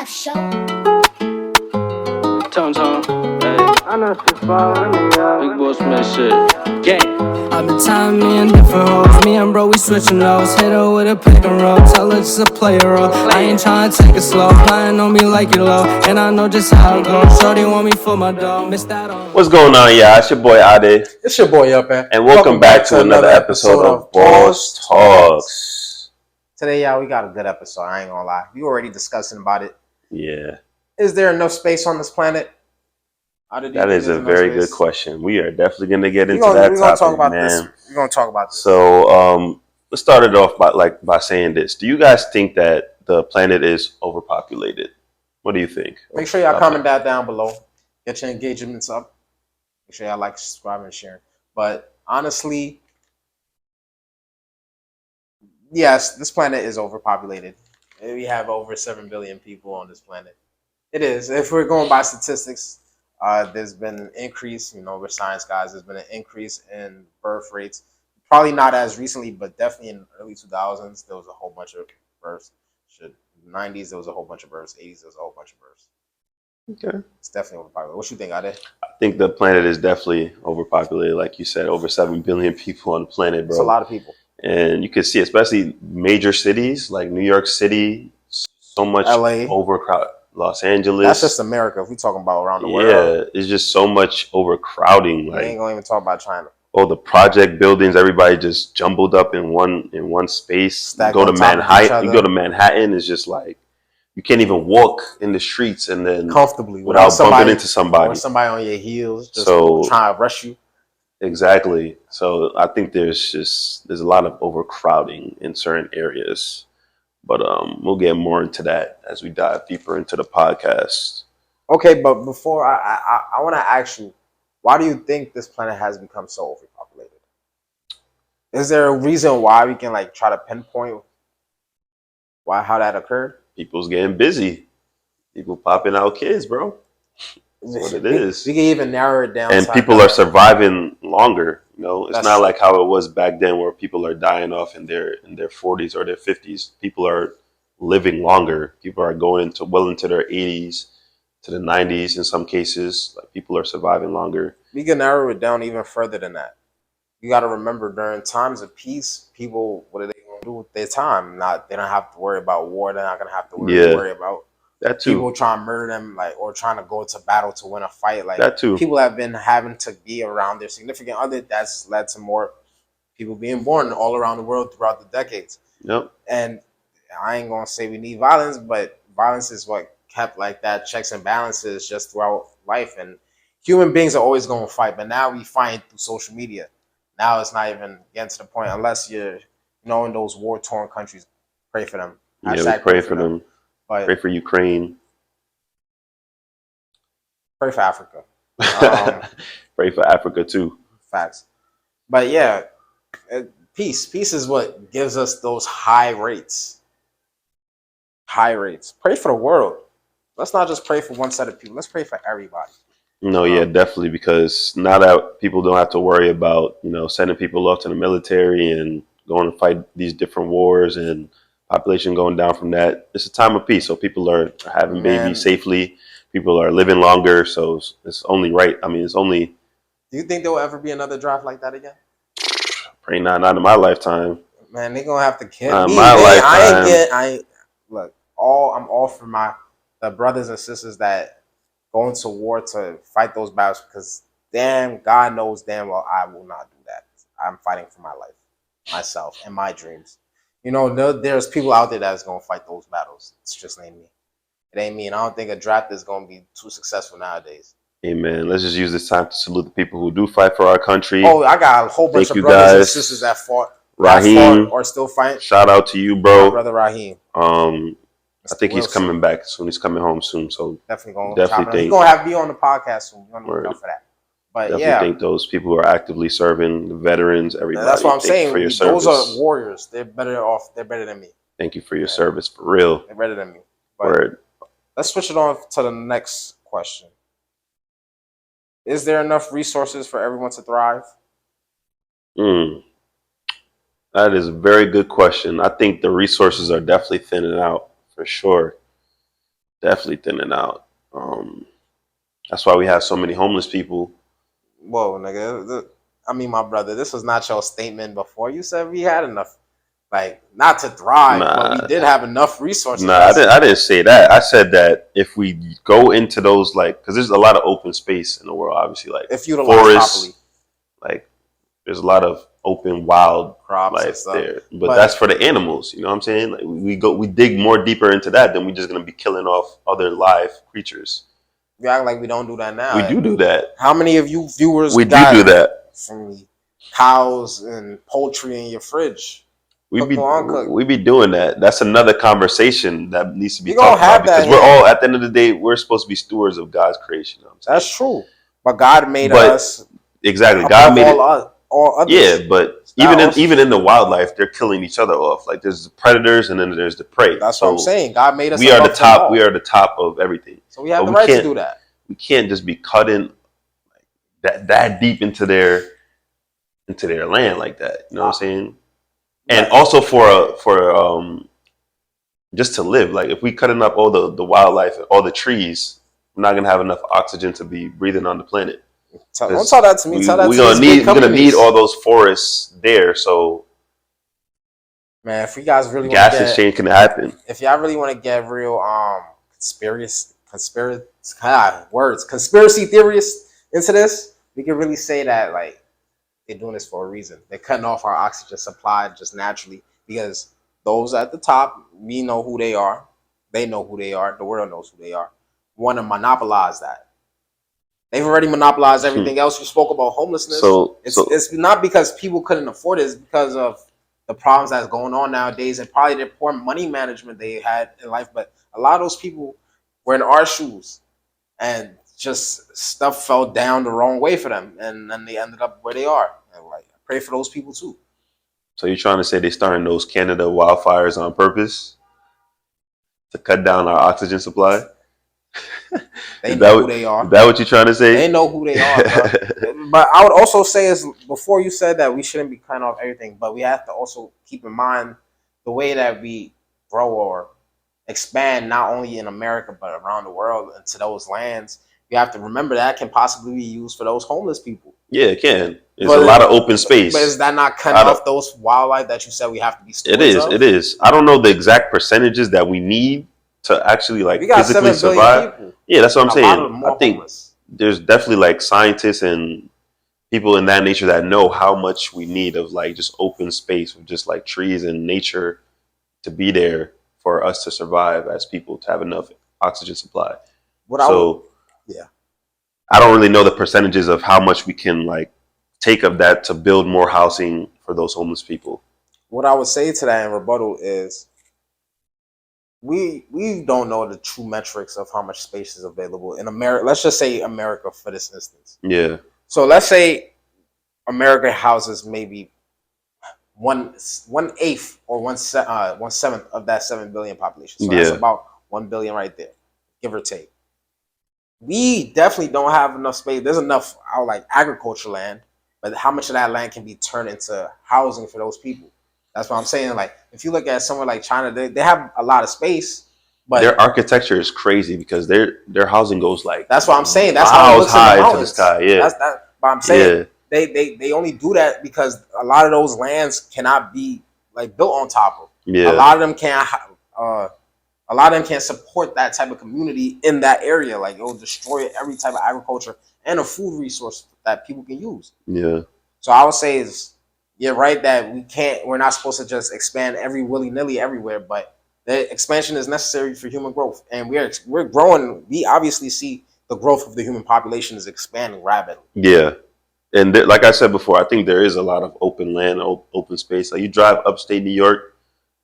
Live show. Tom, hey. I know she's following me up. Big boss man shit. Yeah. I've been telling me in different roles. Me and bro, we switching roles. Hit her with a pick and roll. Tell her just to play a role. I ain't tryna take it slow. Lying on me like it low. And I know just how it goes. Shorty want me for my dog. Miss that on. What's going on, y'all? It's your boy Ade. It's your boy Ope. And welcome back to another episode of Boss Talks. Today, y'all, we got a good episode. I ain't gonna lie. We already discussing about it. Yeah. Is there enough space on this planet? That is a very good question. We are definitely going to get into that topic, man. We're going to talk about this. So, let's start it off by saying this. Do you guys think that the planet is overpopulated? What do you think? Make sure y'all comment that down below. Get your engagements up. Make sure y'all like, subscribe, and share. But honestly, yes, this planet is overpopulated. We have over 7 billion people on this planet. It is. If we're going by statistics, there's been an increase, we're science guys, there's been an increase in birth rates. Probably not as recently, but definitely in the early 2000s, there was a whole bunch of births. In the 90s, there was a whole bunch of births. 80s, there was a whole bunch of births. Okay. It's definitely overpopulated. What you think, Ade? I think the planet is definitely overpopulated. Like you said, over 7 billion people on the planet, bro. It's a lot of people. And you can see, especially major cities like New York City, so much LA. overcrowded. Los Angeles. That's just America. If we talking about around the world. Yeah, it's just so much overcrowding. We ain't gonna even talk about China. Oh, the project buildings, everybody just jumbled up in one space. You go to Manhattan, it's just like you can't even walk in the streets and then comfortably without bumping into somebody. Or somebody on your heels just trying to rush you. Exactly. So I think there's a lot of overcrowding in certain areas. But we'll get more into that as we dive deeper into the podcast. Okay, but before I want to ask you, why do you think this planet has become so overpopulated? Is there a reason why we can try to pinpoint how that occurred? People's getting busy. People popping out kids, bro. That's what it is. We can even narrow it down. And people are surviving longer. It's not like how it was back then where people are dying off in their 40s or their 50s. People are living longer. People are going into their 80s to the 90s in some cases. Like people are surviving longer. We can narrow it down even further than that. You got to remember, during times of peace, people, what are they going to do with their time? They don't have to worry about war. They're not going to have to worry about that too. People trying to murder them, or trying to go to battle to win a fight. That too. People have been having to be around their significant other. That's led to more people being born all around the world throughout the decades. Yep. And I ain't gonna say we need violence, but violence is what kept that checks and balances just throughout life. And human beings are always gonna fight, but now we fight through social media. Now it's not even getting to the point unless you're, in those war-torn countries. Pray for them. Yeah, we pray for them. But pray for Ukraine. Pray for Africa. Pray for Africa too. Facts. But yeah, peace. Peace is what gives us those high rates. High rates. Pray for the world. Let's not just pray for one set of people. Let's pray for everybody. No, yeah, definitely. Because now that people don't have to worry about, sending people off to the military and going to fight these different wars and population going down from that, it's a time of peace. So people are having babies safely. People are living longer. So it's only right. I mean, it's only. Do you think there will ever be another draft like that again? Pray not in my lifetime. Man, they're gonna have to kill me. My lifetime. I'm all for the brothers and sisters that go into war to fight those battles, because God knows damn well I will not do that. I'm fighting for my life, myself, and my dreams. There's people out there that's going to fight those battles. It's just ain't me. It ain't me. And I don't think a draft is going to be too successful nowadays. Amen. Let's just use this time to salute the people who do fight for our country. Oh, I got a whole bunch of brothers and sisters that fought. Raheem, or still fighting. Shout out to you, bro. My brother Raheem. I think he's coming back soon. He's coming home soon. So definitely going to he's going to have to be on the podcast soon. We're going to look out for that. But definitely think those people who are actively serving, the veterans, everybody. That's what I'm saying. For your service. Those are warriors. They're better off. They're better than me. Thank you for your service, for real. They're better than me. But let's switch it on to the next question. Is there enough resources for everyone to thrive? That is a very good question. I think the resources are definitely thinning out, for sure. Definitely thinning out. That's why we have so many homeless people. Whoa, nigga. My brother, this was not your statement before. You said we had enough, like, not to thrive, but we Nah, did have enough resources. nah, I didn't say that. I said that if we go into those, like, because there's a lot of open space in the world, obviously, like if utilized forests, properly, like there's a lot of open wild crops and life stuff. there. But that's for the animals. You know what I'm saying? Like we dig more deeper into that, then we're just gonna be killing off other live creatures. You act like we don't do that now. We do that. How many of you viewers We got do that. from cows and poultry in your fridge? We be doing that. That's another conversation that needs to be We gonna talked about have because that we're here. all at the end of the day we're supposed to be stewards of God's creation. You know what I'm saying? That's true, but God made But us exactly, God above made it. all others. Yeah, but even in the wildlife, they're killing each other off. Like there's the predators and then there's the prey. That's so what I'm saying. God made us. We are the above them all. top. We are the top of everything. So we have But the right to do that. We can't just be cutting that deep into their land like that. You know what I'm saying? And also for just to live. Like if we cutting up all the wildlife, all the trees, we're not gonna have enough oxygen to be breathing on the planet. Don't tell that to me. Tell that to we're gonna need all those forests there. So, man, if you guys really gas exchange can happen. If y'all really want to get real conspiracy theorists into this, we can really say that like they're doing this for a reason. They're cutting off our oxygen supply just naturally because those at the top, we know who they are. They know who they are. The world knows who they are. Want to monopolize that. They've already monopolized everything else. You spoke about homelessness. It's not because people couldn't afford it. It's because of the problems that's going on nowadays and probably the poor money management they had in life. But a lot of those people were in our shoes and just stuff fell down the wrong way for them. And then they ended up where they are. And like, I pray for those people too. So you're trying to say they're starting those Canada wildfires on purpose to cut down our oxygen supply? They know who they are. Is that what you're trying to say? They know who they are, bro. But I would also say is before you said that we shouldn't be cutting off everything, but we have to also keep in mind the way that we grow or expand not only in America but around the world into those lands. You have to remember that can possibly be used for those homeless people. Yeah, it can. There's a lot of open space. But is that not cutting off those wildlife that you said we have to be stewards of? It is. I don't know the exact percentages that we need to actually like physically survive. People. Yeah, that's what I'm saying. I think there's definitely like scientists and people in that nature that know how much we need of like just open space with just like trees and nature to be there for us to survive as people, to have enough oxygen supply. I don't really know the percentages of how much we can like take of that to build more housing for those homeless people. What I would say to that in rebuttal is we don't know the true metrics of how much space is available in America. Let's just say America for this instance. Yeah. So let's say America houses maybe 1/8 or 1/7 of that 7 billion population. So that's about 1 billion right there, give or take. We definitely don't have enough space. There's enough like agriculture land, but how much of that land can be turned into housing for those people? That's what I'm saying. Like, if you look at somewhere like China, they have a lot of space, but their architecture is crazy because their housing goes like that's what I'm saying. That's how it looks high in the to mountains. the sky. Yeah, but I'm saying they only do that because a lot of those lands cannot be like built on top of. Yeah, a lot of them can't. A lot of them can't support that type of community in that area. Like, it'll destroy every type of agriculture and a food resource that people can use. Yeah. So I would say you're right that we're not supposed to just expand every willy-nilly everywhere, but the expansion is necessary for human growth. And we're growing. We obviously see the growth of the human population is expanding rapidly. Yeah. And like I said before, I think there is a lot of open land, open space. Like you drive upstate New York,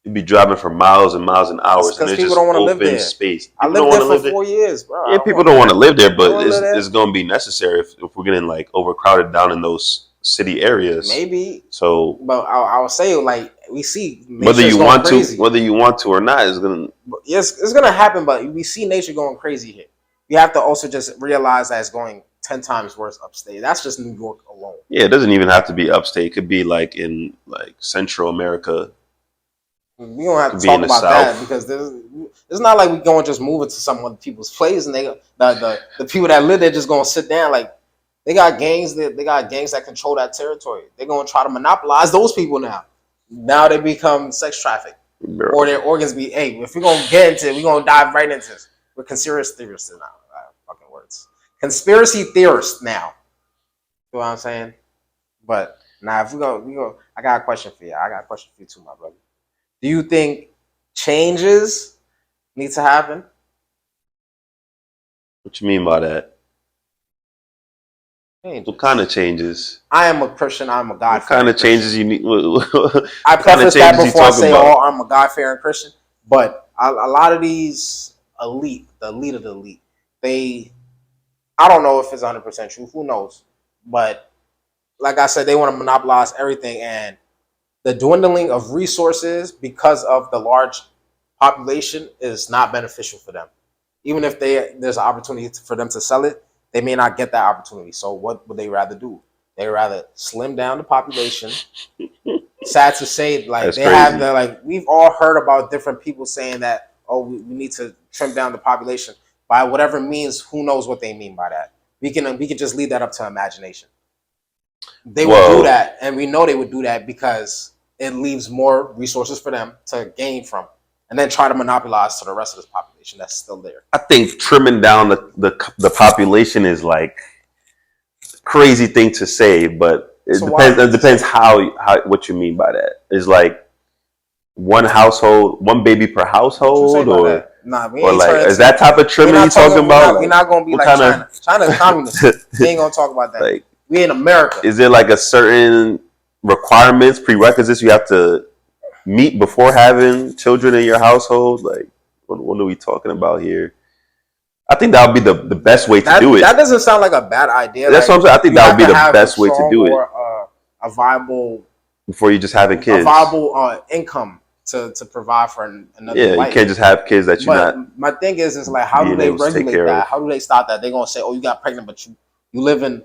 you'd be driving for miles and miles and hours, and there's just open space. I lived there for 4 years, bro. Yeah, people don't want to live there, but it's going to be necessary if we're getting like overcrowded down in those city areas. Maybe. So, but I would say like we see whether you want to or not, is gonna. Yes, it's gonna happen. But we see nature going crazy here. We have to also just realize that it's going 10 times worse upstate. That's just New York alone. Yeah, it doesn't even have to be upstate. It could be like in like Central America. We don't have to Be in talk the about South. that because it's not like we going to just move it to some other people's place and the people that live there just going to sit down. Like they got gangs that control that territory. They're going to try to monopolize those people now. Now they become sex trafficked. Bro. Or their organs be, hey, if we're going to get into it, we're going to dive right into this. We're conspiracy theorists now. Fucking words. Conspiracy theorists now. You know what I'm saying? But now if we go, I got a question for you. I got a question for you too, my brother. Do you think changes need to happen? What you mean by that? Changes. What kind of changes? I am a Christian. I'm a God. What kind of changes you need? I preface that before I say, about? "Oh, I'm a God-fearing Christian." But a lot of these the elite of the elite, I don't know if it's 100% true. Who knows? But like I said, they want to monopolize everything, and the dwindling of resources because of the large population is not beneficial for them. Even if there's an opportunity for them to sell it, they may not get that opportunity. So what would they rather do? They rather slim down the population. Sad to say, like That's they crazy. have the like we've all heard about different people saying that, oh, we need to trim down the population by whatever means. Who knows what they mean by that? We can just leave that up to imagination. They would do that, and we know they would do that because it leaves more resources for them to gain from, and then try to monopolize to the rest of this population that's still there. I think trimming down the population is like a crazy thing to say, but it depends. It depends how what you mean by that. Is like one baby per household, or nah, we or ain't like is that type of trimming you talking about? We're not gonna be like China. China's communist. We ain't gonna talk about that. Like, we in America. Is there like a certain requirements, prerequisites you have to meet before having children in your household? Like, what are we talking about here? I think that would be the best way to do it. That doesn't sound like a bad idea. That's what I'm saying. I think that would be the best way to do it. A viable before you just having kids. A viable income to provide for another. Yeah, life. You can't just have kids that you're not. My thing is like, how do they regulate that? How do they stop that? They're gonna say, oh, you got pregnant, but you living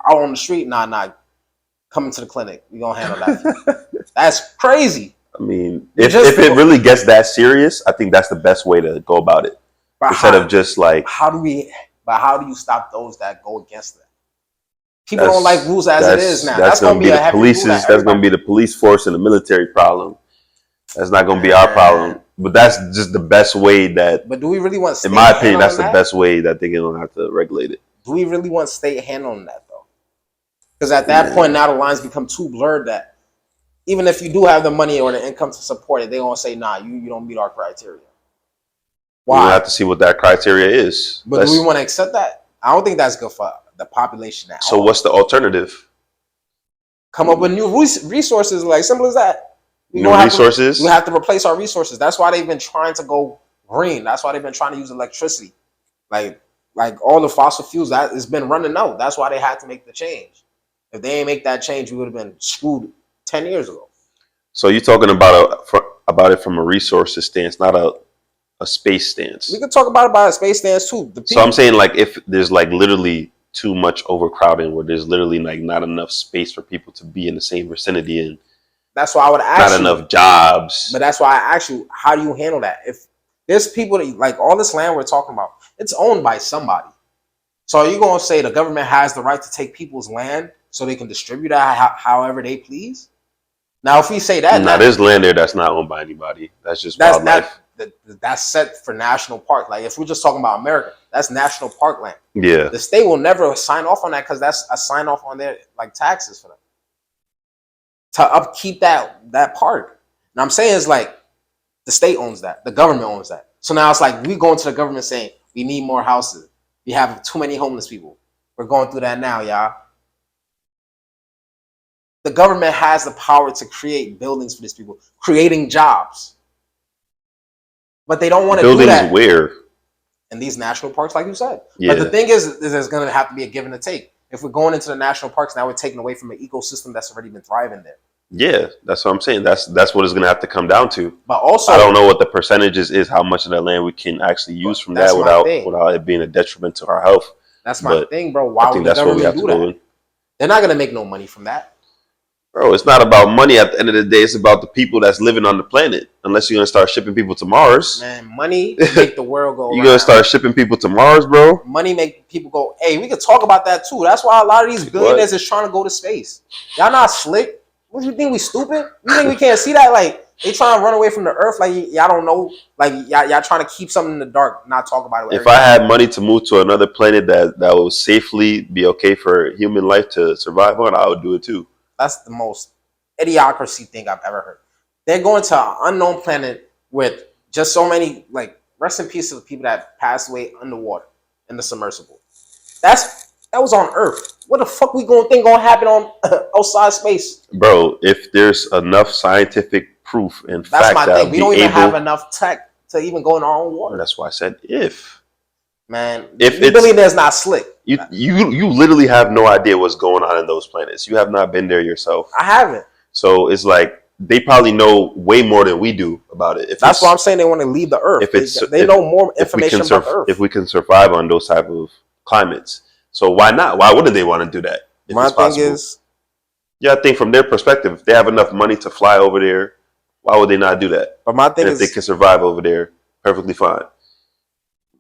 out on the street. Nah. Coming to the clinic. We're gonna handle that. That's crazy. I mean, if it really gets that serious, I think that's the best way to go about it. Instead of just like how do you stop those that go against that? People don't like rules as it is now. That's gonna be the police. That's gonna be the police force and the military problem. That's not gonna be our problem. But that's just the best way that. But do we really want? In my opinion, that's the best way that they're gonna have to regulate it. Do we really want state handling that though? Because at that point now the lines become too blurred that even if you do have the money or the income to support it, they're gonna say, nah, you don't meet our criteria. Why? We have to see what that criteria is. But do we want to accept that? I don't think that's good for the population now. So what's the alternative? Come up with new resources, like simple as that. New resources? We have to replace our resources. That's why they've been trying to go green. That's why they've been trying to use electricity. Like all the fossil fuels, that has been running out. That's why they had to make the change. If they ain't make that change, we would have been screwed 10 years ago. So you're talking about it from a resources stance, not a space stance. We could talk about a space stance too. So I'm saying like if there's like literally too much overcrowding where there's literally like not enough space for people to be in the same vicinity and that's why I would ask not enough jobs. But that's why I ask you, how do you handle that? If there's people that like all this land we're talking about, it's owned by somebody. So are you going to say the government has the right to take people's land so they can distribute it however they please? Now, if we say that, now there's land there that's not owned by anybody. That's just wildlife. That's set for national park. Like if we're just talking about America, that's national park land. Yeah, the state will never sign off on that because that's a sign off on their like taxes for them to upkeep that park. And I'm saying it's like the state owns that, the government owns that. So now it's like we going to the government saying we need more houses. We have too many homeless people. We're going through that now, y'all. The government has the power to create buildings for these people, creating jobs. But they don't want to do that. Buildings where? In these national parks, like you said. Yeah. But the thing is there's going to have to be a give and a take. If we're going into the national parks, now we're taking away from an ecosystem that's already been thriving there. Yeah, that's what I'm saying. That's what it's going to have to come down to. But also, I don't know what the percentages is, how much of that land we can actually use from that without it being a detriment to our health. That's my thing, bro. Why would the government do that? They're not going to make no money from that. Bro, it's not about money at the end of the day. It's about the people that's living on the planet. Unless you're gonna start shipping people to Mars. Man, money make the world go You around. gonna start shipping people to Mars, bro? Money make people go, hey, we could talk about that too. That's why a lot of these billionaires is trying to go to space. Y'all not slick. What do you think, we stupid? You think we can't see that? Like, they trying to run away from the earth. Like, y'all don't know. Like, y'all trying to keep something in the dark, not talk about it. If I had money to move to another planet that would safely be okay for human life to survive on, I would do it too. That's the most idiocracy thing I've ever heard. They're going to an unknown planet with just so many, like, rest in peace to the people that passed away underwater in the submersible. That was on Earth. What the fuck we gonna think gonna happen on outside space? Bro, if there's enough scientific proof and that's fact my that thing. We don't even have enough tech to even go in our own water. That's why I said if. Man, if you billionaires not slick. You literally have no idea what's going on in those planets. You have not been there yourself. I haven't. So it's like they probably know way more than we do about it. That's why I'm saying they want to leave the Earth. They know more information about the Earth. If we can survive on those type of climates. So why not? Why wouldn't they want to do that? My thing is, I think from their perspective, if they have enough money to fly over there, why would they not do that? But my thing is, if they can survive over there, perfectly fine.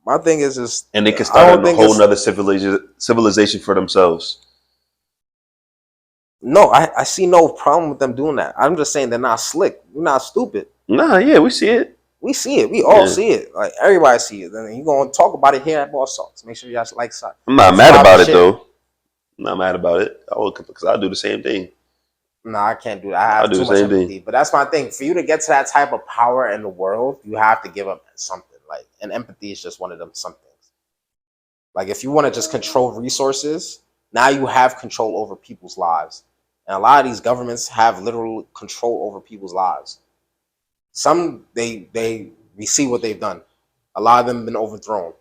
My thing is just, and they can start a whole nother civilization for themselves. No, I see no problem with them doing that. I'm just saying they're not slick. We're not stupid. Nah, yeah, we see it. We see it. We all see it. Like, everybody see it. Then you're going to talk about it here at Boss Talks. Make sure you guys like side. I'm not mad about it, though. I'm not mad about it. Because I'll do the same thing. No, I can't do that. I have too much empathy. But that's my thing. For you to get to that type of power in the world, you have to give up something. Like, and empathy is just one of them some things. Like, if you want to just control resources, now you have control over people's lives. And a lot of these governments have literal control over people's lives. Some, we see what they've done. A lot of them have been overthrown.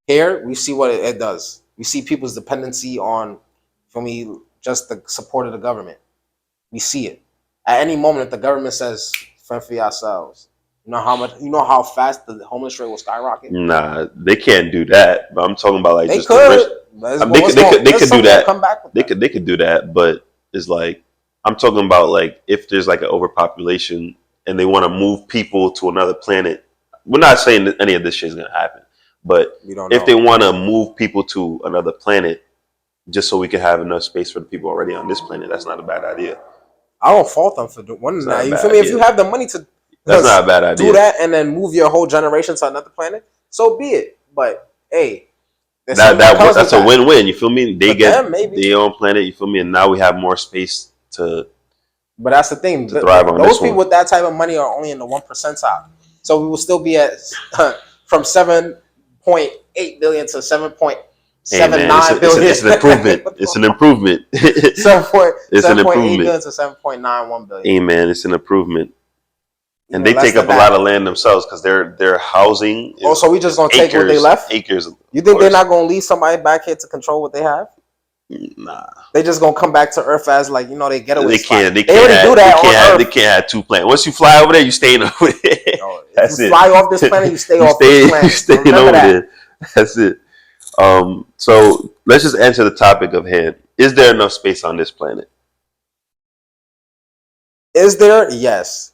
Here, we see what it does. We see people's dependency on, just the support of the government. We see it. At any moment, if the government says, fend for yourselves, you know how fast the homeless rate will skyrocket? Nah, they can't do that. But I'm talking about like they just could. they could do that. They could do that, but it's like I'm talking about like if there's like an overpopulation and they want to move people to another planet. We're not saying that any of this shit is gonna happen, but if they want to move people to another planet just so we can have enough space for the people already on this planet, that's not a bad idea. I don't fault them for doing that. You feel me? If you have the money to that's not a bad idea. Do that and then move your whole generation to another planet, so be it. But hey, that's a win-win. You feel me? They get their own planet. You feel me? And now we have more space to. But that's the thing. Thrive on those people with that type of money are only in the 1 percentile. So we will still be at from 7.8 billion to 7.79 billion. It's an improvement. It's an improvement. 7.8 billion to 7.91 billion. Hey man, it's an improvement. And they take up a lot of land themselves because their housing. So we just gonna take what they left? Acres. You think they're not gonna leave somebody back here to control what they have? Nah. They just gonna come back to Earth as like they get away. They can't do that. They can't have two planets. Once you fly over there, you staying over there. That's it. Fly off this planet, you stay off this planet. You staying over there. That's it. So let's just answer the topic of hand. Is there enough space on this planet? Is there? Yes.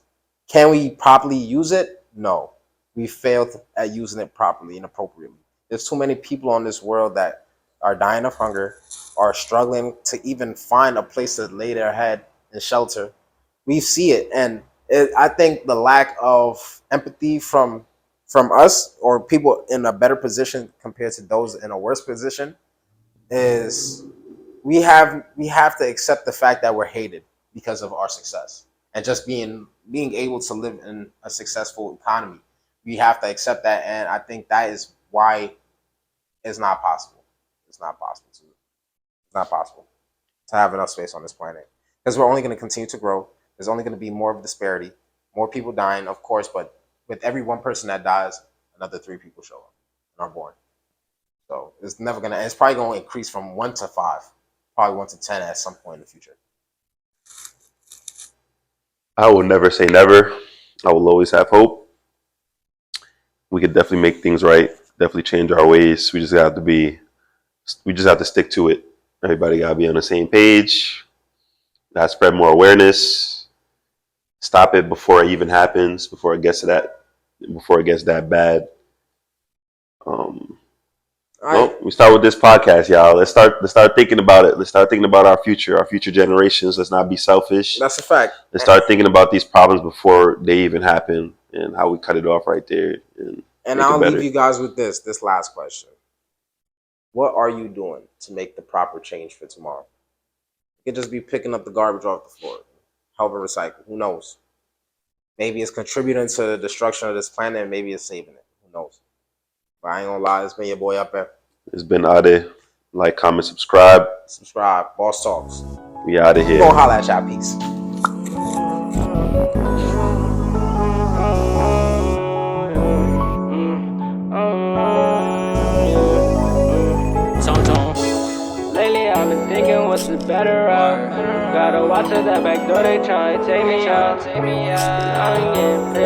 Can we properly use it? No. We failed at using it properly and appropriately. There's too many people on this world that are dying of hunger, are struggling to even find a place to lay their head and shelter. We see it. And I think the lack of empathy from us or people in a better position compared to those in a worse position is we have to accept the fact that we're hated because of our success. And just being able to live in a successful economy, we have to accept that. And I think that is why it's not possible. It's not possible to have enough space on this planet because we're only going to continue to grow. There's only going to be more of disparity, more people dying, of course. But with every one person that dies, another 3 people show up and are born. So it's never going to. It's probably going to increase from 1 to 5, probably 1 to 10 at some point in the future. I will never say never. I will always have hope. We could definitely make things right. Definitely change our ways. We just have to stick to it. Everybody gotta be on the same page. Gotta spread more awareness. Stop it before it even happens. Before it gets that bad. Well, we start with this podcast, y'all. Let's start thinking about it. Let's start thinking about our future generations. Let's not be selfish. That's a fact. Let's start thinking about these problems before they even happen and how we cut it off right there. And I'll leave you guys with this last question. What are you doing to make the proper change for tomorrow? It could just be picking up the garbage off the floor, helping recycle. Who knows? Maybe it's contributing to the destruction of this planet, and maybe it's saving it. Who knows? But I ain't gonna lie, it's been your boy Up there. It's been Ade. Like, comment, subscribe. Boss Talks. We out of here. Go holla at y'all. Peace. Lately I've been thinking what's the better route. Gotta watch at that back door, they tryna take me out. I ain't getting